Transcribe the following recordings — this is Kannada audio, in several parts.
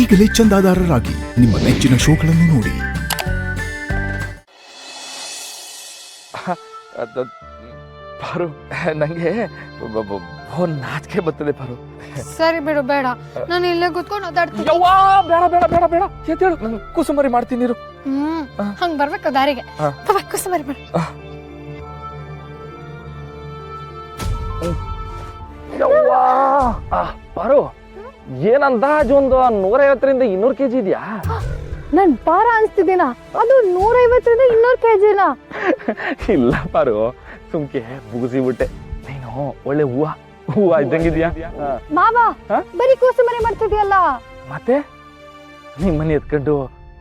ಈಗಲೇ ಚಂದಾದಾರರಾಗಿ ನಿಮ್ಮ ನೆಚ್ಚಿನ ಶೋಗಳನ್ನು ನೋಡಿ. ಪಾರು, ನಂಗೆ ನಾಚಿಕೆ ಬರ್ತದೆ ಪಾರು. ಸರಿ ಬಿಡು, ಬೇಡ, ನಾನು ಇಲ್ಲೇ ಕೂತ್ಕೊಂಡು ಓದಾಡ್ತೀನಿ. ಬೇಡ ಬೇಡ ಬೇಡ ಬೇಡ ಎದ್ದೇಳು, ನಾನು ಕುಸುಮರಿ ಮಾಡ್ತೀನಿ. ಹಂಗ್ ಬರ್ಬೇಕು ದಾರಿಗೆ. ಕುಸುಮರಿ ಬೇಡ. ಪಾರು, ಏನ್ ಅಂದಾಜು ಒಂದು 150ರಿಂದ 200 kg ಇದೆಯಾ? ನನ್ ಭಾರ ಅನ್ಸ್ತಿದ್ದೀನ? ಅದು 150ರಿಂದ 200 kg? ಇಲ್ಲ ಪಾರು, ಸುಮ್ಕೆ ಬುಗುಸಿ ಬಿಟ್ಟೆ. ನೀನು ಒಳ್ಳೆ ಹೂವ ಇದ್ದಂಗಿದ್ಯಾ ಮಾವ. ಬರೀ ಕೂಸುಮರಿ ಮಾಡ್ತಿದ್ಯಲ್ಲ. ಮತ್ತೆ ನಿಮ್ಮನೆ ಎತ್ಕೊಂಡು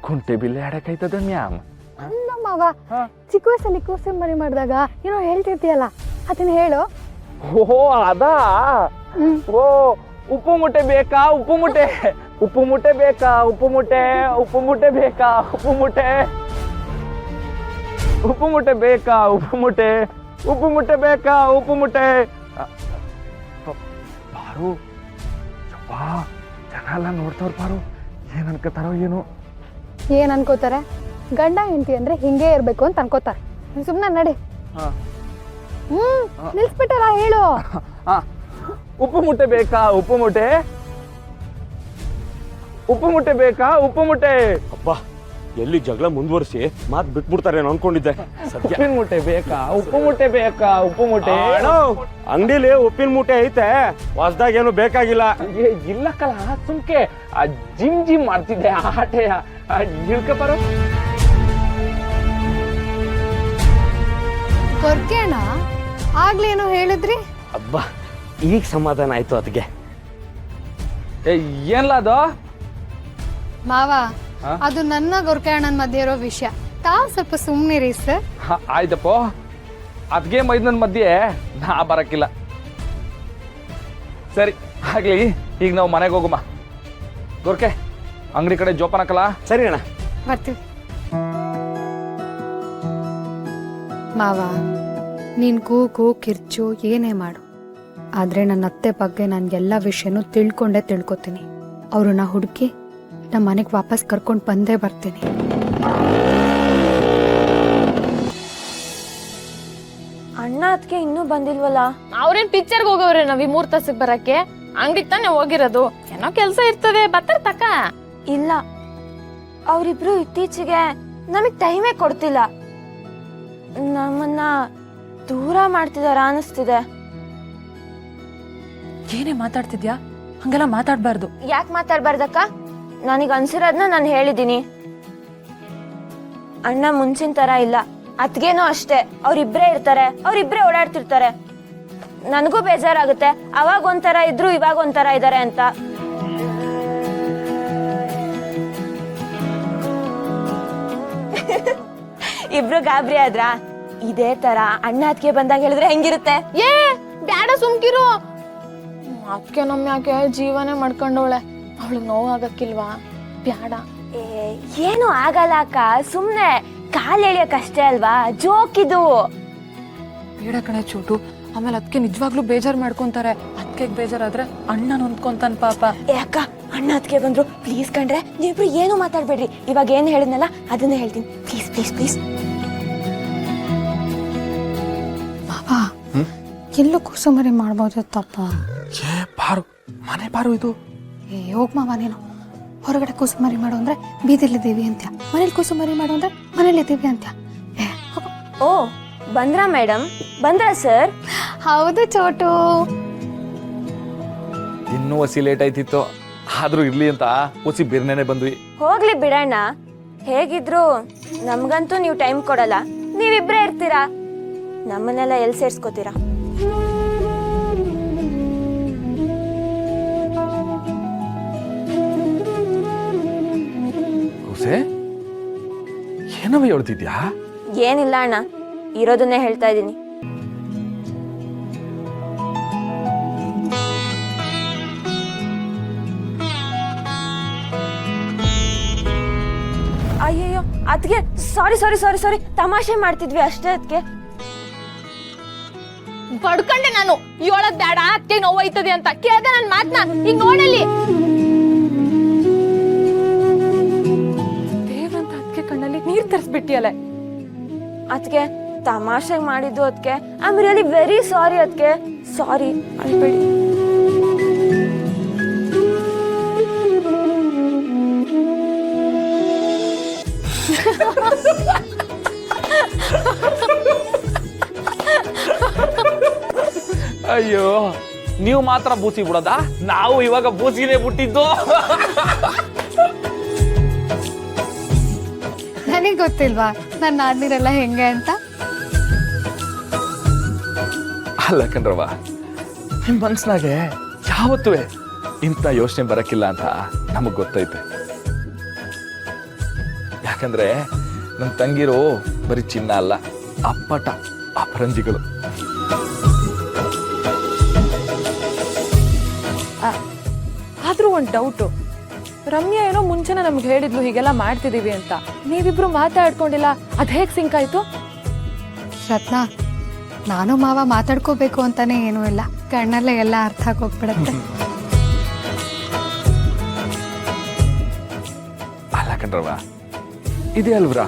ಕುಂಟೆ ಬಿಲ್ಲೆ ಆಡಕಾಯ್ತದ ಮ್ಯಾಮ್? ಅಲ್ಲ ಮಾವ, ಚಿಕ್ಕ ವಯಸ್ಸಲ್ಲಿ ಕೂಸುಮರಿ ಮಾಡಿದಾಗ ಏನೋ ಹೇಳ್ತಿರ್ತೀಯಲ್ಲ, ಅದನ್ನ ಹೇಳು. ಓಹೋ, ಅದಾ? ಓ, ಉಪ್ಪು ಮುಟ್ಟೆ ಬೇಕಾ? ಉಪ್ಪು ಮುಟ್ಟೆ, ಉಪ್ಪು ಮುಟ್ಟೆ ಬೇಕಾ? ಉಪ್ಪು ಮುಟ್ಟೆ, ಉಪ್ಪು ಮುಟ್ಟೆ ಬೇಕಾ? ಉಪ್ಪು ಮುಟ್ಟೆ, ಉಪ್ಪು ಮುಟ್ಟೆ ಬೇಕಾ? ಉಪ್ಪು ಮುಟ್ಟೆ, ಉಪ್ಪು ಮುಟ್ಟೆ ಬೇಕಾ? ಉಪ್ಪು ಮುಟ್ಟೆ. ಪಾರು, ಜನ ಎಲ್ಲ ನೋಡ್ತಾವ್ರ ಪಾರು, ಏನ್ ಅನ್ಕೋತಾರೋ ಏನು? ಏನ್ ಅನ್ಕೋತಾರೆ? ಗಂಡ ಹೆಂಡತಿ ಅಂದ್ರೆ ಹಿಂಗೆ ಇರ್ಬೇಕು ಅಂತ ಅನ್ಕೋತಾರೆ. ಸುಮ್ನೆ ನಡಿ. ನಿಲ್ಸ್ಬಿಟ್ಟಲ್ಲ, ಹೇಳು. ಉಪ್ಪು ಮುಟ್ಟೆ ಬೇಕಾ? ಉಪ್ಪು ಮುಟ್ಟೆ, ಉಪ್ಪು ಮುಟ್ಟೆ ಬೇಕಾ? ಉಪ್ಪು ಮುಟ್ಟೆ. ಅಬ್ಬಾ, ಎಲ್ಲಿ ಜಗಳ ಮುಂದುವರಿಸಿ ಮಾತು ಬಿಟ್ಬಿಡ್ತಾರೆ ಅನ್ಕೊಂಡಿದ್ದೆ. ಉಪ್ಪಿನ ಮುಟ್ಟೆ ಬೇಕಾ? ಉಪ್ಪು ಮುಟ್ಟೆ ಬೇಕಾ? ಉಪ್ಪು ಮುಟ್ಟೆ. ಅಂಗಡಿಲಿ ಉಪ್ಪಿನ ಮೂಟೆ ಐತೆ, ಹೊಸದಾಗ ಏನು ಬೇಕಾಗಿಲ್ಲ. ಇಲ್ಲಕ್ಕಲ್ಲ, ಸುಮ್ಕೆ ಜಿಮ್ ಮಾಡ್ತಿದ್ದೆ, ಆಟೆಯ ಇಳ್ಕಪಾರು. ಕೊರ್ಕೆಣ ಆಗ್ಲೇನೋ ಹೇಳಿದ್ರಿ? ಅಬ್ಬಾ, ಈಗ ಸಮಾಧಾನ ಆಯ್ತು ಅದಕ್ಕೆ. ಏನ್ಲ ಅದು? ಮಾವ, ಅದು ನನ್ನ ಗೊರ್ಕೆ ಅಣ್ಣನ ಮಧ್ಯೆ ಇರೋ ವಿಷಯ. ತಾವ್ ಸ್ವಲ್ಪ ಸುಮ್ಮನಿರಿ ಸರ್. ಆಯ್ತಪ್ಪ, ಅದ್ಗೆ ಮೈದನ ಮಧ್ಯೆ ನಾ ಬರಕ್ಕಿಲ್ಲ. ಸರಿ, ಆಗ್ಲಿ, ಈಗ ನಾವು ಮನೆಗೆ ಹೋಗುಮ. ಗೊರ್ಕೆ, ಅಂಗಡಿ ಕಡೆ ಜೋಪಾನಕ್ಕಲ್ಲ? ಸರಿ ಅಣ್ಣ, ಬರ್ತೀವಿ. ಮಾವ, ನೀನ್ ಕೂಗು ಕಿರ್ಚು ಏನೇ ಮಾಡು, ಆದ್ರೆ ನನ್ನ ಅತ್ತೆ ಬಗ್ಗೆ ನಾನು ಎಲ್ಲ ವಿಷಯನೂ ತಿಳ್ಕೊತೀನಿ. ಅವ್ರನ್ನ ಹುಡುಕಿ ನಮ್ಮ ಮನೆಗೆ ವಾಪಸ್ ಕರ್ಕೊಂಡು ಬಂದೇ ಬರ್ತೀನಿ. ಅಣ್ಣ ಅದಕ್ಕೆ ಇನ್ನೂ ಬಂದಿಲ್ವಲ್ಲ? ಅವ್ರೇನ್ ಪಿಕ್ಚರ್ಗೆ ಹೋಗವ್ರೆ ನಾವ್ 3 ತಾಸಿಗೆ ಬರಕ್ಕೆ? ಅಂಗಡಿ ತಾನೆ ಹೋಗಿರೋದು, ಏನೋ ಕೆಲ್ಸ ಇರ್ತದೆ, ಬರ್ತಾರ ತಕ. ಇಲ್ಲ, ಅವರಿಬ್ರು ಇತ್ತೀಚೆಗೆ ನಮಗ್ ಟೈಮೇ ಕೊಡ್ತಿಲ್ಲ. ನಮ್ಮನ್ನ ದೂರ ಮಾಡ್ತಿದಾರ ಅನಿಸ್ತಿದೆ. ಏನೇ ಮಾತಾಡ್ತಿದ್ಯಾ? ಹಂಗೆಲ್ಲ ಮಾತಾಡ್ಬಾರ್ದು. ಯಾಕೆ ಮಾತಾಡ್ಬಾರ್ದಕ್ಕ? ನನಗ್ ಅನ್ಸಿರೋದ್ನ ನಾನು ಹೇಳಿದ್ದೀನಿ. ಅಣ್ಣ ಮುಂಚಿನ ತರ ಇಲ್ಲ, ಅತ್ಗೇನೋ ಅಷ್ಟೇ. ಅವ್ರಿಬ್ರೇ ಇರ್ತಾರೆ, ಅವ್ರಿಬ್ರೇ ಓಡಾಡ್ತಿರ್ತಾರೆ. ನನಗೂ ಬೇಜಾರಾಗುತ್ತೆ, ಅವಾಗ ಒಂಥರ ಇದ್ರು ಇವಾಗ ಒಂಥರ ಇದಾರೆ ಅಂತ. ಇಬ್ರು ಗಾಬರಿ ಆದ್ರ? ಇದೇ ತರ ಅಣ್ಣ ಅತ್ಗೆ ಬಂದಾಗ ಹೇಳಿದ್ರೆ ಹೆಂಗಿರುತ್ತೆ? ಏ ಬ್ಯಾಡ, ಸುಮ್ಕಿರು. ಅಕ್ಕೆ ನಮ್ಮ ಯಾಕೆ ಜೀವನೇ ಮಾಡ್ಕೊಂಡವಳೆ, ಅವಳಿಗೆ ನೋವು ಆಗಕ್ಕಿಲ್ವಾ? ಬ್ಯಾಡ. ಏನು ಆಗಲ್ಲ ಅಕ್ಕ, ಸುಮ್ನೆ ಕಾಲ್ ಎಳಿಯಕ್ಕಷ್ಟೇ ಅಲ್ವಾ, ಜೋಕಿದು. ಬೇಡ ಕಣೆ ಚೋಟು, ಆಮೇಲೆ ಅದಕ್ಕೆ ನಿಜವಾಗ್ಲೂ ಬೇಜಾರ್ ಮಾಡ್ಕೊಂತಾರೆ. ಅದಕ್ಕೆ ಬೇಜಾರಾದ್ರೆ ಅಣ್ಣ ನೊಂದ್ಕೊಂತಾನ ಪಾಪ. ಅಕ್ಕ, ಅಣ್ಣ ಅದಕ್ಕೆ ಬಂದ್ರು, ಪ್ಲೀಸ್ ಕಣ್ರೆ ನೀವಿಬ್ರು ಏನು ಮಾತಾಡ್ಬೇಡ್ರಿ. ಇವಾಗ ಏನು ಹೇಳಿದ್ನಲ್ಲ ಅದನ್ನೇ ಹೇಳ್ತೀನಿ, ಪ್ಲೀಸ್ ಪ್ಲೀಸ್ ಪ್ಲೀಸ್. ಮಾವ, ಎಲ್ಲೂ ಕೂಸುಮರಿ ಮಾಡ್ಬೋದತ್ತಪ್ಪ. ಪಾರು, ಮನೆ ಪಾರು ಇದು. ಹೋಗ್ ಮಾವ, ನೀನು ಹೊರಗಡೆ ಕೂಸುಮರಿ ಮಾಡು ಅಂದ್ರೆ ಬೀದಿಲಿದ್ದೀವಿ ಅಂತ್ಯ, ಮನೇಲಿ ಕೂಸುಮರಿ ಮಾಡು ಅಂದ್ರೆ ಮನೇಲಿದ್ದೀವಿ ಅಂತ್ಯ. ಓ, ಬಂದ್ರಾ ಮೇಡಮ್? ಬಂದ್ರಾ ಸರ್? ಹೌದು ಚೋಟು. ಇನ್ನೂ ಒಸಿ ಲೇಟ್ ಆಯ್ತಿತ್ತು, ಆದ್ರೂ ಇರ್ಲಿ ಅಂತ ಒಸಿ ಬಿರ್ನೇನೆ ಬಂದ್ವಿ. ಹೋಗ್ಲಿ ಬಿಡಣ್ಣ, ಹೇಗಿದ್ರು ನಮ್ಗಂತೂ ನೀವು ಟೈಮ್ ಕೊಡಲ್ಲ, ನೀವಿಬ್ರೇ ಇರ್ತೀರಾ. ನಮ್ಮನ್ನೆಲ್ಲ ಎಲ್ಲಿ ಸೇರ್ಸ್ಕೋತೀರಾ? ಏನವ ಹೇಳ್ತಿದ್ಯಾ? ಏನಿಲ್ಲ ಅಣ್ಣ, ಇರೋದನ್ನೇ ಹೇಳ್ತಾ ಇದ್ದೀನಿ. ಅಯ್ಯಯ್ಯೋ ಅದಕ್ಕೆ ಸಾರಿ ಸಾರಿ ಸಾರಿ ಸಾರಿ, ತಮಾಷೆ ಮಾಡ್ತಿದ್ವಿ ಅಷ್ಟೇ. ಅದಕ್ಕೆ ಬಡ್ಕಂಡೆ ನಾನು, ಹೇಳೋದ್ ಬೇಡ, ಅತ್ತೆ ನೋವಾಯ್ತದೆ ಅಂತ ಕೇಳ್ದೆ ನನ್ ಮಾತ್ನ. ಈಗ ನೋಡಲ್ಲಿ ಹುಡುಕಿಯಲೆ. ಅದಕ್ಕೆ ತಮಾಷೆಗೆ ಮಾಡಿದ್ದು ಅದಕ್ಕೆ. I am really very sorry ಅದಕ್ಕೆ. ಸಾರಿ, ಅಳ್ಬೇಡಿ. ಅಯ್ಯೋ, ನೀವು ಮಾತ್ರ ಬೂಸಿ ಬಿಡೋದ? ನಾವು ಇವಾಗ ಬೂಸಿನೇ ಬಿಟ್ಟಿದ್ದು. ನನಗೆ ಗೊತ್ತಿಲ್ವಾ ನನ್ನ ಆದ್ನಿರೆಲ್ಲ ಹೆಂಗೆ ಅಂತ? ಅಲ್ಲ ಕಣ್ರವ, ನಿಮ್ ಮನ್ಸ್ನಾಗೆ ಯಾವತ್ತೂ ಇಂಥ ಯೋಚನೆ ಬರಕ್ಕಿಲ್ಲ ಅಂತ ನಮಗ್ ಗೊತ್ತೈತೆ. ಯಾಕಂದ್ರೆ ನಮ್ ತಂಗಿರು ಬರೀ ಚಿನ್ನ ಅಲ್ಲ, ಅಪ್ಪಟ ಅಪರಂಜಿಗಳು. ಆದ್ರೂ ಒಂದು ಡೌಟು. ರಮ್ಯಾ ಏನೋ ಮುಂಚೆನೆ ನಮ್ಗೆ ಹೇಳಿದ್ಲು ಹೀಗೆಲ್ಲ ಮಾಡ್ತಿದೀವಿ ಅಂತ. ನೀವಿಬ್ರು ಮಾತಾಡ್ಕೊಂಡಿಲ್ಲ, ಅದ್ ಹೇಗ್ ಸಿಂಕ್ ಆಯ್ತು? ರತ್ನ, ನಾನು ಮಾವ ಮಾತಾಡ್ಕೋಬೇಕು ಅಂತಾನೆ ಏನೂ ಇಲ್ಲ, ಕಣ್ಣಲ್ಲೇ ಎಲ್ಲ ಅರ್ಥ ಆಗೋಗ್ಬಿಡತ್ತೆ. ಅಲ್ಲ ಕಣ್ರವ, ಇದೇ ಅಲ್ವ್ರಾ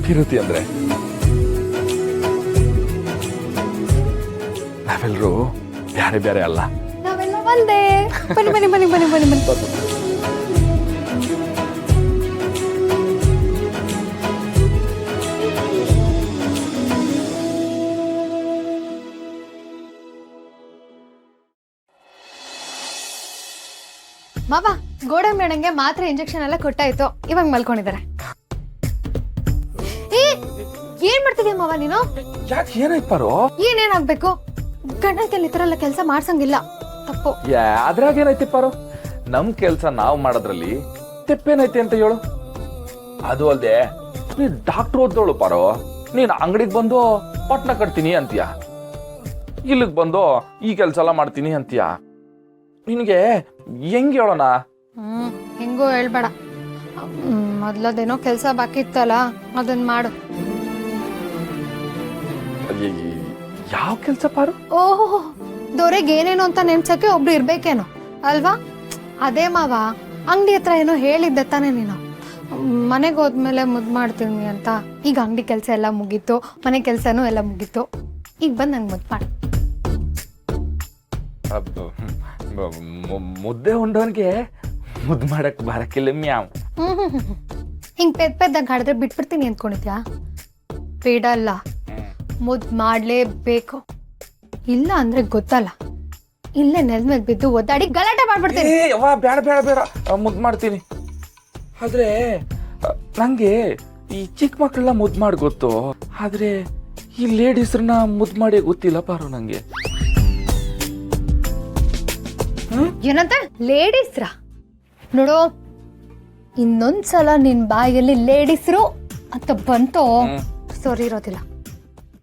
ಪಿರುತಿ ಅಂದ್ರೆ? ನಾವೆಲ್ಲರೂ ಬ್ಯಾರೆ ಬ್ಯಾರೆ ಅಲ್ಲ, ನಾವೆಲ್ಲ ಒಂದೇ. ಬನ್ನಿ ಬನ್ನಿ ಬನ್ನಿ ಬನ್ನಿ ಬನ್ನಿ ಬನ್ನಿ. ಮಾವ, ಗೋಡಂಬಿ ಮೇಡಂಗೆ ಮಾತ್ರೆ ಇಂಜೆಕ್ಷನ್ ಎಲ್ಲ ಕೊಟ್ಟಾಯ್ತು, ಇವಾಗ ಮಲ್ಕೊಂಡಿದ್ದಾರೆ. ಏನ್ ಮಾಡ್ತಿದ್ಯಾ ಮಾವ ನೀನು? ಯಾಕೆ ಏನಾಯ್ತು ಪಾರು? ಏನೇನಾಗ್ಬೇಕು? ಗಂಡನ ಕೈಲಿ ಈ ತರ ಎಲ್ಲ ಕೆಲಸ ಮಾಡ್ಸಂಗಿಲ್ಲ, ತಪ್ಪು. ಅದ್ರಾಗ ಏನೈತಿ ಪಾರು? ನಮ್ ಕೆಲ್ಸ ನಾವ್ ಮಾಡೋದ್ರಲ್ಲಿ ತೆಪ್ಪೇನೈತಿ ಅಂತ ಹೇಳು. ಅದು ಅಲ್ದೆ ನೀನ್ ಡಾಕ್ಟರ್ ಓದ್ದೋಳು ಪಾರು, ನೀನ್ ಅಂಗಡಿಗೆ ಬಂದು ಪಟ್ನ ಕಟ್ತೀನಿ ಅಂತೀಯ, ಇಲ್ಲಿಗ್ ಬಂದು ಈ ಕೆಲ್ಸ ಎಲ್ಲ ಮಾಡ್ತೀನಿ ಅಂತೀಯ. ನಿನ್ಗೆ ಹೆಂಗ್ ಹೇಳೋಣ? ಹೆಂಗೋ ಹೇಳ್ಬೇಡ. ಮೊದ್ಲದೇನೋ ಕೆಲ್ಸ ಬಾಕಿ ಇತ್ತಲ್ಲ, ಅದನ್ನ ಮಾಡು. ಯಾವ ಕೆಲ್ಸ ಪಾರು? ಓಹೋ, ದೊರೆಗೆ ಏನೇನು ಅಂತ ನೆನ್ಸಕ್ಕೆ ಒಬ್ರು ಇರ್ಬೇಕೇನೋ ಅಲ್ವಾ? ಅದೇ ಮಾವ, ಅಂಗಡಿ ಹತ್ರ ಏನೋ ಹೇಳಿದ್ದೆ ತಾನೇ ನೀನು, ಮನೆಗೆ ಹೋದ್ಮೇಲೆ ಮುದ್ದು ಮಾಡ್ತೀನಿ ಅಂತ. ಈಗ ಅಂಗಡಿ ಕೆಲಸ ಎಲ್ಲ ಮುಗೀತು, ಮನೆ ಕೆಲಸನೂ ಎಲ್ಲ ಮುಗೀತು, ಈಗ ಬಂದು ನಂಗೆ ಮುದ್ದು ಮಾಡಿ. ಮುದ್ದೆ ಉಂಡೋನ್ಗೆ ಮುದ್ದು ಮಾಡಕ್ ಬರಕಿಲ್ಲ ಮ್ಯಾವ್. ಹಿಂಗ್ ಪೆದ್ದಾಗ ಹಾಡಿದ್ರೆ ಬಿಟ್ಬಿಡ್ತೀನಿ ಅಂದ್ಕೊಂಡಿದ್ಯಾ? ಬೇಡಲ್ಲ, ಮುದ್ದು ಮಾಡ್ಲೇಬೇಕು. ಇಲ್ಲ ಅಂದ್ರೆ ಗೊತ್ತಲ್ಲ, ಇಲ್ಲೇ ನೆಲದ ಮೇಲೆ ಬಿದ್ದು ಒದ್ದಾಡಿ ಗಲಾಟೆ ಮಾಡ್ಬಿಡ್ತೀನಿ. ಬೇಡ ಬೇಡ ಬೇಡ, ಮುದ್ದು ಮಾಡ್ತೀನಿ. ಆದ್ರೆ ನಂಗೆ ಈ ಚಿಕ್ಕ ಮಕ್ಕಳನ್ನ ಮುದ್ದು ಮಾಡಿ ಗೊತ್ತು, ಆದ್ರೆ ಈ ಲೇಡೀಸ್ರನ್ನ ಮುದ್ದು ಮಾಡಿ ಗೊತ್ತಿಲ್ಲ ಪಾರು ನಂಗೆ. ಏನಂತ? ಲೇಡೀಸ್ರಾ? ನೋಡು, ಇನ್ನೊಂದ್ಸಲ ನಿನ್ ಬಾಯಲ್ಲಿ ಲೇಡೀಸ್ರು ಅಂತ ಬಂತು, ಸರಿ ಇರೋದಿಲ್ಲ.